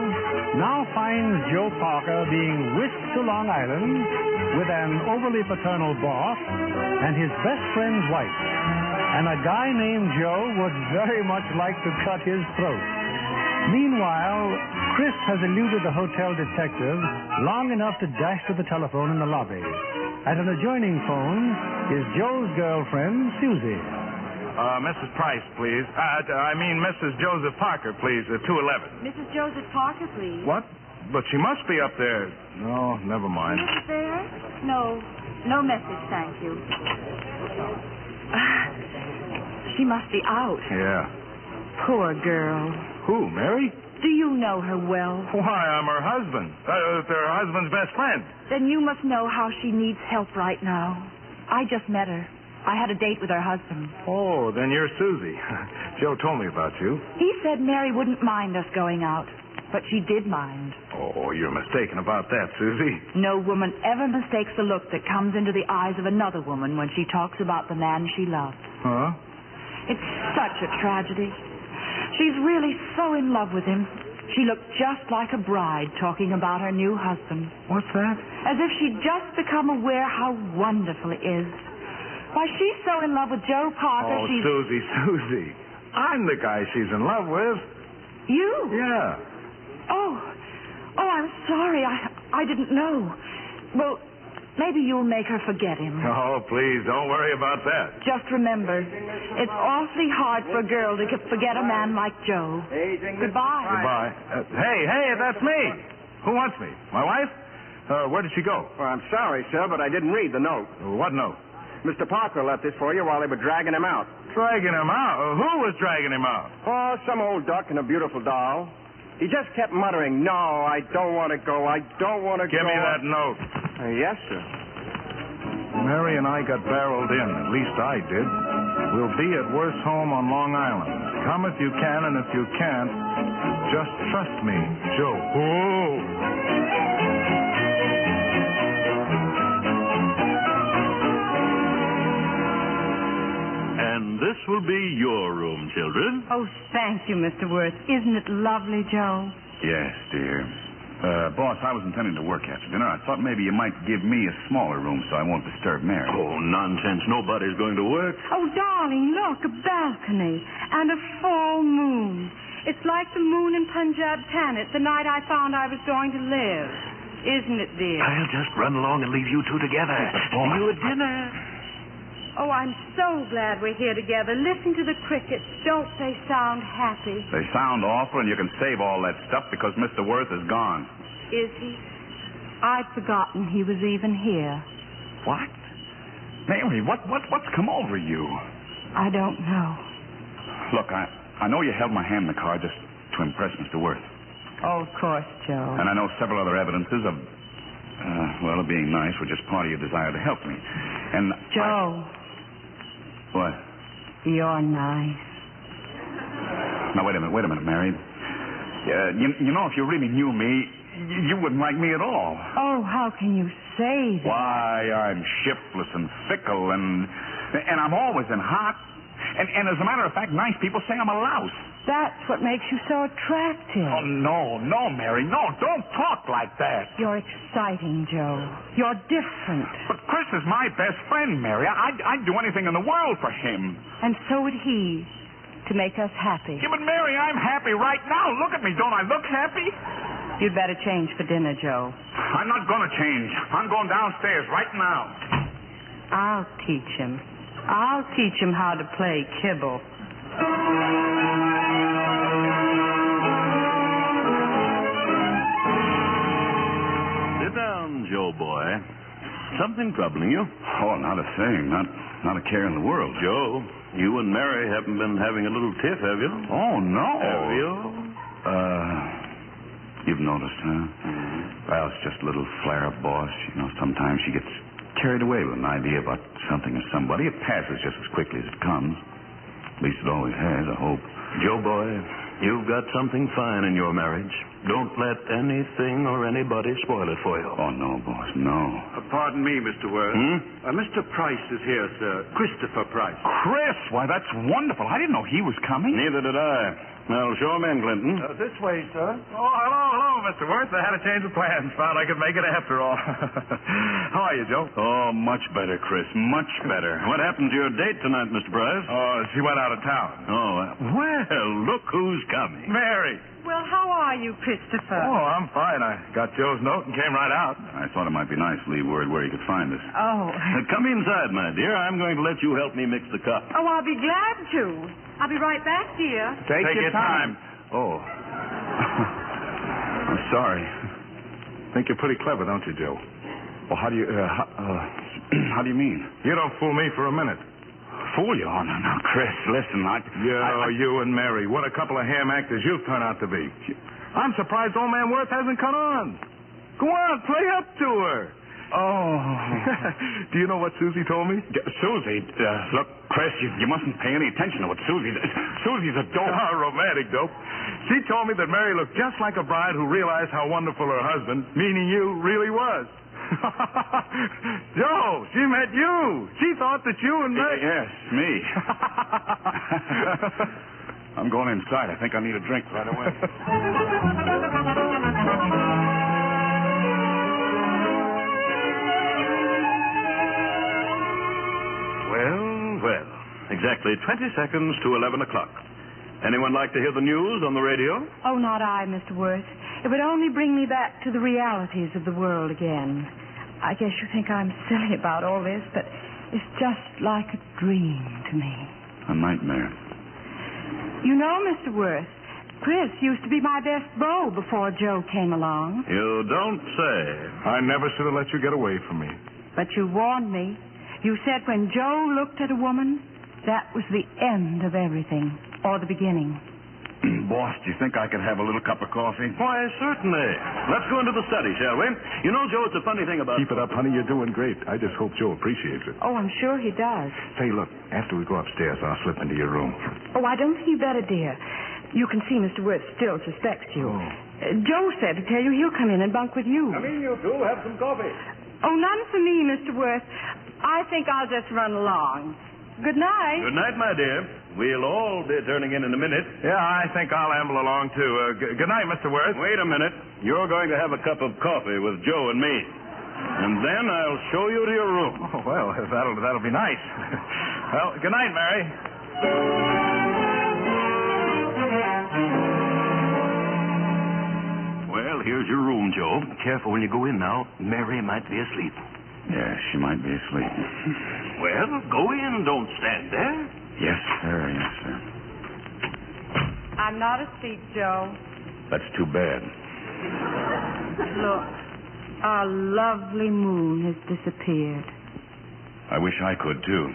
now finds Joe Parker being whisked to Long Island with an overly paternal boss and his best friend's wife. And a guy named Joe would very much like to cut his throat. Meanwhile, Chris has eluded the hotel detective long enough to dash to the telephone in the lobby. At an adjoining phone is Joe's girlfriend, Susie. Mrs. Price, please. Mrs. Joseph Parker, please. 211. Mrs. Joseph Parker, please. What? But she must be up there. No, never mind. Is there? No. No message, thank you. She must be out. Yeah. Poor girl. Who, Mary? Do you know her well? Why, I'm her husband. Her husband's best friend. Then you must know how she needs help right now. I just met her. I had a date with her husband. Oh, then you're Susie. Joe told me about you. He said Mary wouldn't mind us going out, but she did mind. Oh, you're mistaken about that, Susie. No woman ever mistakes the look that comes into the eyes of another woman when she talks about the man she loves. Huh? It's such a tragedy. She's really so in love with him. She looked just like a bride talking about her new husband. What's that? As if she'd just become aware how wonderful it is. Why, she's so in love with Joe Parker, Oh, she's... Susie. I'm the guy she's in love with. You? Yeah. Oh, I'm sorry. I didn't know. Well, maybe you'll make her forget him. Oh, please, don't worry about that. Just remember, it's awfully hard for a girl to forget a man like Joe. Goodbye. Goodbye. Hey, that's me. Who wants me? My wife? Where did she go? Well, I'm sorry, sir, but I didn't read the note. What note? Mr. Parker left this for you while they were dragging him out. Dragging him out? Who was dragging him out? Oh, some old duck and a beautiful doll. He just kept muttering, "No, I don't want to go. I don't want to go." Give me that note. Yes, sir. Mary and I got barreled in. At least I did. We'll be at Worth's home on Long Island. Come if you can, and if you can't, just trust me, Joe. Oh. And this will be your room, children. Oh, thank you, Mr. Worth. Isn't it lovely, Joe? Yes, dear. Boss, I was intending to work after dinner. I thought maybe you might give me a smaller room so I won't disturb Mary. Oh, nonsense. Nobody's going to work. Oh, darling, look, a balcony and a full moon. It's like the moon in Punjab Tanit the night I found I was going to live. Isn't it, dear? I'll just run along and leave you two together. See you at dinner. Oh, I'm so glad we're here together. Listen to the crickets. Don't they sound happy? They sound awful, and you can save all that stuff because Mr. Worth is gone. Is he? I'd forgotten he was even here. What? Mary, what's come over you? I don't know. Look, I know you held my hand in the car just to impress Mr. Worth. Oh, of course, Joe. And I know several other evidences of being nice were just part of your desire to help me. And Joe. What? You're nice. Now, wait a minute, Mary. You know, if you really knew me, you wouldn't like me at all. Oh, how can you say that? Why, I'm shiftless and fickle, and I'm always in hot. And as a matter of fact, nice people say I'm a louse. That's what makes you so attractive. Oh, no, Mary, no, don't talk like that. You're exciting, Joe. You're different. But Chris is my best friend, Mary. I'd do anything in the world for him. And so would he, to make us happy. Yeah, but Mary, I'm happy right now. Look at me. Don't I look happy? You'd better change for dinner, Joe. I'm not going to change. I'm going downstairs right now. I'll teach him. I'll teach him how to play kibble. Sit down, Joe boy. Something troubling you? Oh, not a thing. Not a care in the world. Joe, you and Mary haven't been having a little tiff, have you? Oh, no. Have you? You've noticed, huh? Mm-hmm. Well, it's just a little flare-up, boss. You know, sometimes she gets carried away with an idea about something or somebody. It passes just as quickly as it comes. At least it always has, I hope. Joe boy, you've got something fine in your marriage. Don't let anything or anybody spoil it for you. Oh, no, boss, no. Pardon me, Mr. Worth. Mr. Price is here, sir. Christopher Price. Chris, why, that's wonderful. I didn't know he was coming. Neither did I. Well, show him in, Clinton. This way, sir. Oh, hello, Mr. Worth. I had a change of plans. Found I could make it after all. How are you, Joe? Oh, much better, Chris. Much better. What happened to your date tonight, Mr. Price? Oh, she went out of town. Oh, well, look who's coming. Mary. Well, how are you, Christopher? Oh, I'm fine. I got Joe's note and came right out. I thought it might be nice to leave word where he could find us. Oh. Come inside, my dear. I'm going to let you help me mix the coffee. Oh, I'll be glad to. I'll be right back, dear. Take your time. Oh. I'm sorry. Think you're pretty clever, don't you, Joe? Well, how do you mean? You don't fool me for a minute. Fool you? Oh, no, Chris, listen, You and Mary, what a couple of ham actors you've turned out to be. I'm surprised old man Worth hasn't come on. Go on, play up to her. Oh. Do you know what Susie told me? Susie, look, Chris, you mustn't pay any attention to what Susie's a dope. Oh, romantic dope. She told me that Mary looked just like a bride who realized how wonderful her husband, meaning you, really was. Joe, she met you. She thought that you and Mary... Yes, me. I'm going inside. I think I need a drink right away. Well. Exactly 20 seconds to 11 o'clock. Anyone like to hear the news on the radio? Oh, not I, Mr. Worth. It would only bring me back to the realities of the world again. I guess you think I'm silly about all this, but it's just like a dream to me. A nightmare. You know, Mr. Worth, Chris used to be my best beau before Joe came along. You don't say. I never should have let you get away from me. But you warned me. You said when Joe looked at a woman, that was the end of everything, or the beginning. Boss, do you think I could have a little cup of coffee? Why, certainly. Let's go into the study, shall we? You know, Joe, it's a funny thing about... Keep it up, honey. You're doing great. I just hope Joe appreciates it. Oh, I'm sure he does. Say, look, after we go upstairs, I'll slip into your room. Oh, I don't think you better, dear. You can see Mr. Worth still suspects you. Oh. Joe said to tell you he'll come in and bunk with you. Come in, you two. Have some coffee. Oh, none for me, Mr. Worth. I think I'll just run along. Good night. Good night, my dear. We'll all be turning in a minute. Yeah, I think I'll amble along, too. Good night, Mr. Worth. Wait a minute. You're going to have a cup of coffee with Joe and me. And then I'll show you to your room. Oh, well, that'll be nice. Well, good night, Mary. Well, here's your room, Joe. Careful when you go in now. Mary might be asleep. Yeah, she might be asleep. Well, go in. Don't stand there. Yes, sir. Yes, sir. I'm not asleep, Joe. That's too bad. Look, our lovely moon has disappeared. I wish I could, too.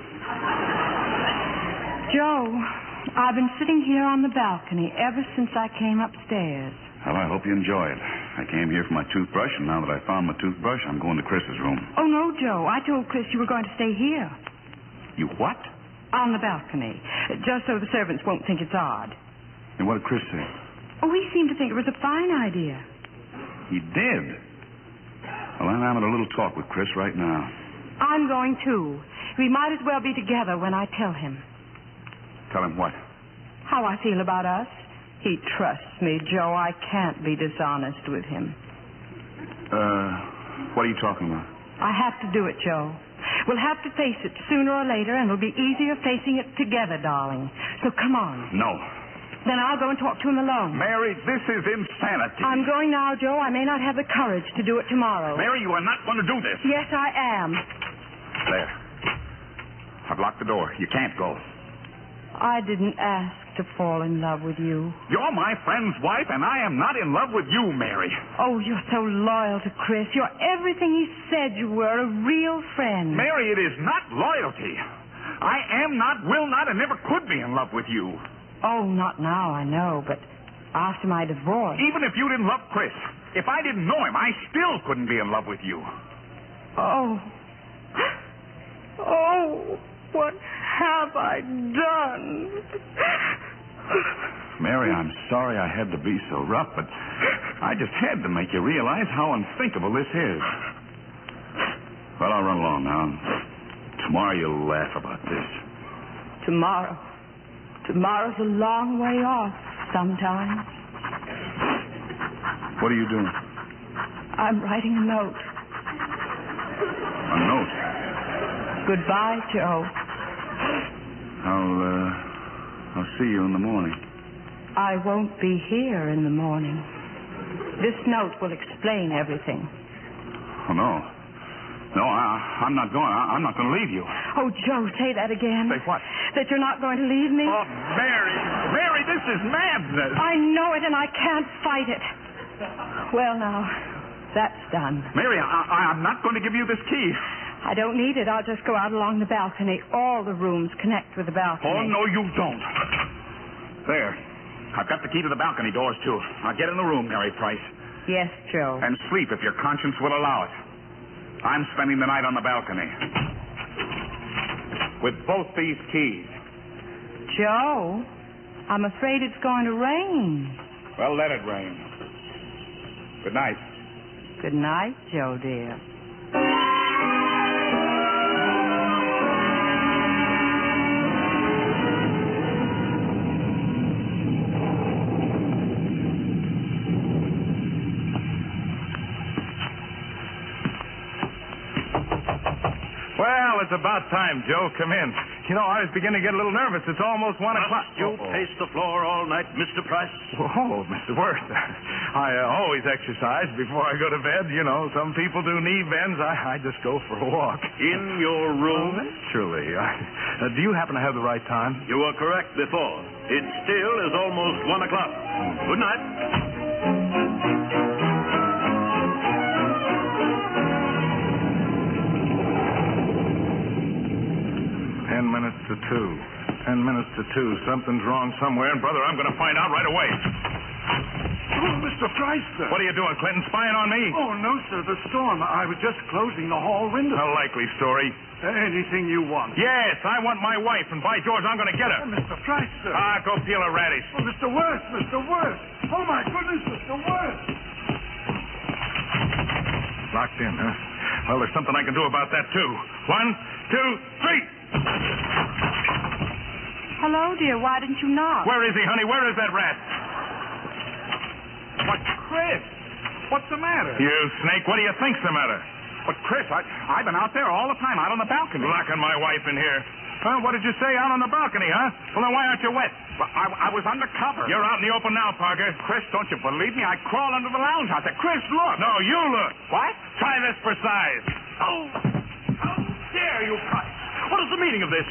Joe, I've been sitting here on the balcony ever since I came upstairs. Well, I hope you enjoy it. I came here for my toothbrush, and now that I found my toothbrush, I'm going to Chris's room. Oh, no, Joe. I told Chris you were going to stay here. You what? On the balcony, just so the servants won't think it's odd. And what did Chris say? Oh, he seemed to think it was a fine idea. He did. Well, I'm having a little talk with Chris right now. I'm going, too. We might as well be together when I tell him. Tell him what? How I feel about us. He trusts me, Joe. I can't be dishonest with him. What are you talking about? I have to do it, Joe. We'll have to face it sooner or later, and it'll be easier facing it together, darling. So come on. No. Then I'll go and talk to him alone. Mary, this is insanity. I'm going now, Joe. I may not have the courage to do it tomorrow. Mary, you are not going to do this. Yes, I am. There. I've locked the door. You can't go. I didn't ask to fall in love with you. You're my friend's wife, and I am not in love with you, Mary. Oh, you're so loyal to Chris. You're everything he said you were, a real friend. Mary, it is not loyalty. I am not, will not, and never could be in love with you. Oh, not now, I know, but after my divorce. Even if you didn't love Chris, if I didn't know him, I still couldn't be in love with you. Oh. Oh, what have I done? Mary, I'm sorry I had to be so rough, but I just had to make you realize how unthinkable this is. Well, I'll run along now. Tomorrow you'll laugh about this. Tomorrow? Tomorrow's a long way off sometimes. What are you doing? I'm writing a note. A note? Goodbye, Joe. I'll see you in the morning. I won't be here in the morning. This note will explain everything. Oh, no. No, I'm not going. I'm not going to leave you. Oh, Joe, say that again. Say what? That you're not going to leave me? Oh, Mary. Mary, this is madness. I know it, and I can't fight it. Well, now, that's done. Mary, I'm not going to give you this key. I don't need it. I'll just go out along the balcony. All the rooms connect with the balcony. Oh, no, you don't. There. I've got the key to the balcony doors, too. Now get in the room, Mary Price. Yes, Joe. And sleep if your conscience will allow it. I'm spending the night on the balcony. With both these keys. Joe, I'm afraid it's going to rain. Well, let it rain. Good night. Good night, Joe, dear. Well, it's about time, Joe. Come in. You know, I was beginning to get a little nervous. It's almost 1 o'clock. You pace the floor all night, Mr. Price? Whoa, Mr. Worth. I always exercise before I go to bed. You know, some people do knee bends. I just go for a walk. In your room? Naturally. Do you happen to have the right time? You were correct before. It still is almost 1 o'clock. Good night. 10 minutes to 2. 10 minutes to 2. Something's wrong somewhere, and, brother, I'm going to find out right away. Oh, Mr. Price, sir. What are you doing, Clinton? Spying on me? Oh, no, sir. The storm. I was just closing the hall window. A likely story. Anything you want. Yes, I want my wife, and by George, I'm going to get her. Mr. Price, sir. Go peel a radish. Oh, Mr. Worth, Mr. Worth. Oh, my goodness, Mr. Worth. Locked in, huh? Well, there's something I can do about that, too. 1, 2, 3. Hello, dear. Why didn't you knock? Where is he, honey? Where is that rat? But, Chris, what's the matter? You snake, what do you think's the matter? But, Chris, I've been out there all the time, out on the balcony. Locking my wife in here. Huh? What did you say? Out on the balcony, huh? Well, then why aren't you wet? Well, I was under cover. You're out in the open now, Parker. Chris, don't you believe me? I crawled under the lounge out there. Chris, look. No, you look. What? Try this for size. Oh, how dare you, Price? What is the meaning of this?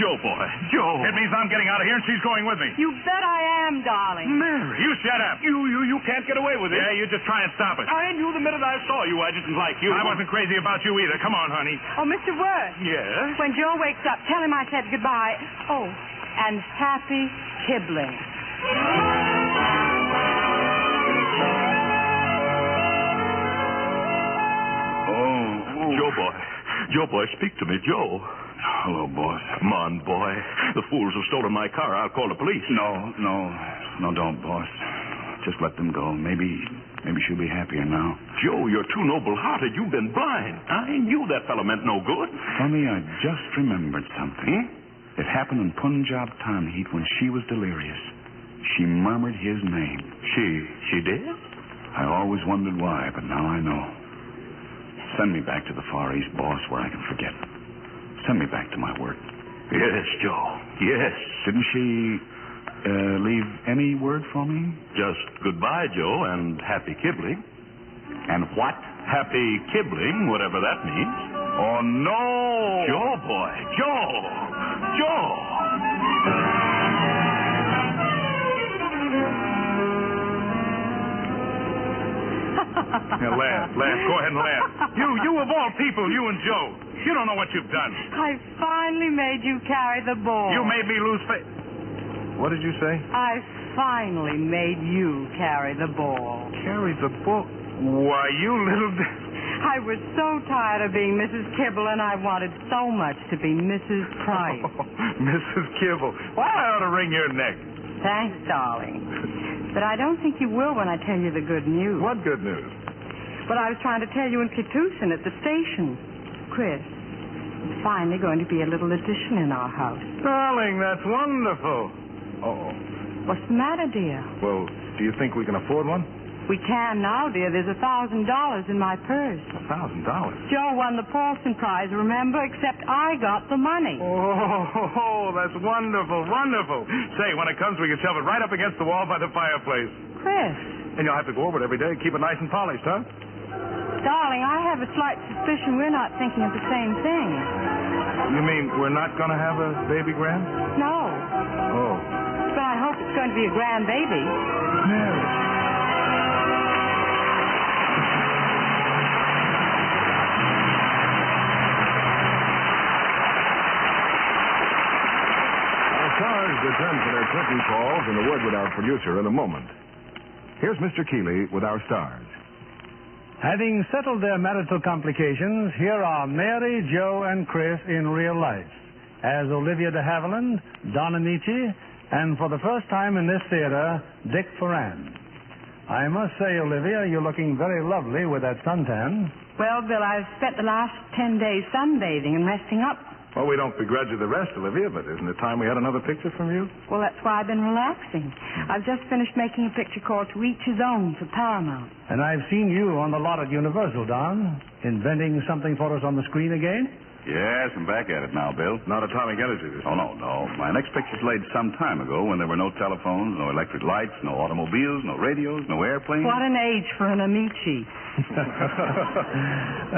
Joe, boy, Joe. It means I'm getting out of here and she's going with me. You bet I am, darling. Mary. You shut up. You can't get away with it. Yeah, you just try and stop it. I knew the minute I saw you I didn't like you. I wasn't crazy about you either. Come on, honey. Oh, Mr. Worth. Yes? When Joe wakes up, tell him I said goodbye. Oh, and happy kibbling. Joe, boy, speak to me, Joe. Hello, boss. Come on, boy. The fools have stolen my car. I'll call the police. No, don't, boss. Just let them go. Maybe she'll be happier now. Joe, you're too noble-hearted. You've been blind. I knew that fellow meant no good. Funny, I just remembered something. It happened in Punjab Tanheat when she was delirious. She murmured his name. She did? I always wondered why, but now I know. Send me back to the Far East, boss, where I can forget. Send me back to my work. Yes, Joe. Yes. Didn't she leave any word for me? Just goodbye, Joe, and happy kibbling. And what? Happy kibbling, whatever that means. Oh, no! Joe, boy. Joe! Now, laugh. Go ahead and laugh. You of all people, you and Joe. You don't know what you've done. I finally made you carry the ball. You made me lose faith. What did you say? I finally made you carry the ball. Carry the ball? Why, you little... I was so tired of being Mrs. Kibble, and I wanted so much to be Mrs. Price. Oh, Mrs. Kibble. Why, I ought to wring your neck. Thanks, darling. But I don't think you will when I tell you the good news. What good news? What I was trying to tell you in Keetoosen at the station. Chris, there's finally going to be a little addition in our house. Darling, that's wonderful. Uh-oh. What's the matter, dear? Well, do you think we can afford one? We can now, dear. There's $1,000 in my purse. $1,000? Joe won the Paulson Prize, remember? Except I got the money. Oh, that's wonderful, wonderful. Say, when it comes, we can shove it right up against the wall by the fireplace. Chris. And you'll have to go over it every day. Keep it nice and polished, huh? Darling, I have a slight suspicion we're not thinking of the same thing. You mean we're not going to have a baby grand? No. Oh. But I hope it's going to be a grand baby. Mary. Stars return for their curtain calls and a word with our producer in a moment. Here's Mr. Keeley with our stars. Having settled their marital complications, here are Mary, Joe, and Chris in real life. As Olivia de Havilland, Don Ameche, and for the first time in this theater, Dick Foran. I must say, Olivia, you're looking very lovely with that suntan. Well, Bill, I've spent the last 10 days sunbathing and resting up. Well, we don't begrudge you the rest, Olivia, but isn't it time we had another picture from you? Well, that's why I've been relaxing. I've just finished making a picture called To Each His Own for Paramount. And I've seen you on the lot at Universal, Don, inventing something for us on the screen again. Yes, I'm back at it now, Bill. Not atomic energy this Oh, no. My next picture's laid some time ago when there were no telephones, no electric lights, no automobiles, no radios, no airplanes. What an age for an Ameche.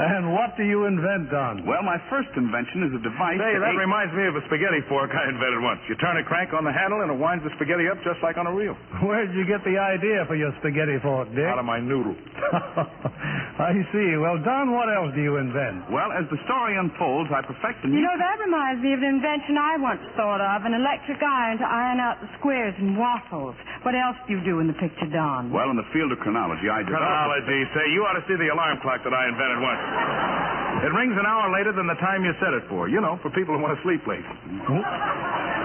And what do you invent, Don? Well, my first invention is a device... Hey, that reminds me of a spaghetti fork I invented once. You turn a crank on the handle and it winds the spaghetti up just like on a reel. Where'd you get the idea for your spaghetti fork, Dick? Out of my noodle. I see. Well, Don, what else do you invent? Well, as the story unfolds, I perfect the... You know, that reminds me of an invention I once thought of, an electric iron to iron out the squares and waffles. What else do you do in the picture, Don? Well, in the field of chronology, I developed... Chronology? Say, you ought to see the alarm clock that I invented once. It rings an hour later than the time you set it for. You know, for people who want to sleep late.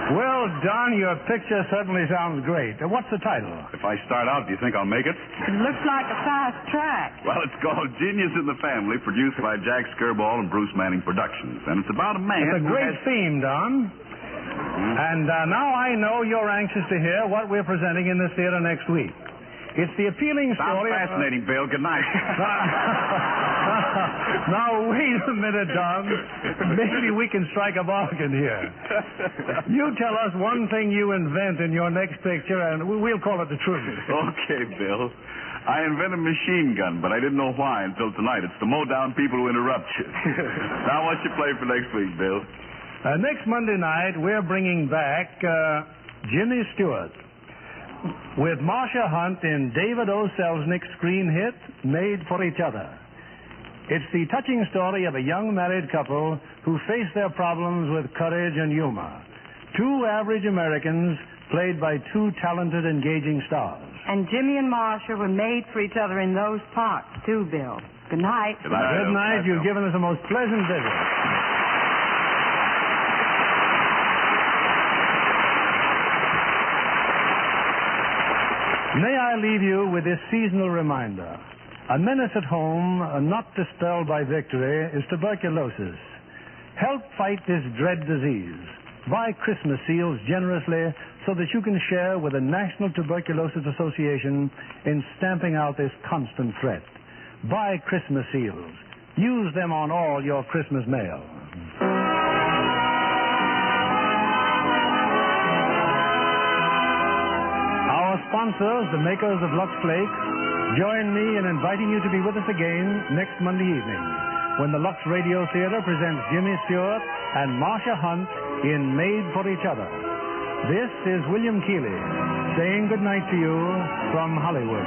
Well, Don, your picture certainly sounds great. What's the title? If I start out, do you think I'll make it? It looks like a fast track. Well, it's called Genius in the Family, produced by Jack Skirball and Bruce Manning Productions. And it's about a man... It's a great theme, Don. And now I know you're anxious to hear what we're presenting in this theater next week. It's the appealing story... Sounds fascinating, Bill. Good night. Now, wait a minute, Don. Maybe we can strike a bargain here. You tell us one thing you invent in your next picture, and we'll call it the truth. Okay, Bill. I invented a machine gun, but I didn't know why until tonight. It's to mow down people who interrupt you. Now, what's your play for next week, Bill? Next Monday night, we're bringing back Jimmy Stewart with Marcia Hunt in David O. Selznick's screen hit, Made for Each Other. It's the touching story of a young married couple who face their problems with courage and humor. Two average Americans played by two talented, engaging stars. And Jimmy and Marcia were made for each other in those parts, too, Bill. Good night. Good night. Good night. You've given us a most pleasant visit. May I leave you with this seasonal reminder. A menace at home, not dispelled by victory, is tuberculosis. Help fight this dread disease. Buy Christmas seals generously so that you can share with the National Tuberculosis Association in stamping out this constant threat. Buy Christmas seals. Use them on all your Christmas mail. Our sponsors, the makers of Lux Flakes, join me in inviting you to be with us again next Monday evening when the Lux Radio Theater presents Jimmy Stewart and Marcia Hunt in Made for Each Other. This is William Keeley saying good night to you from Hollywood.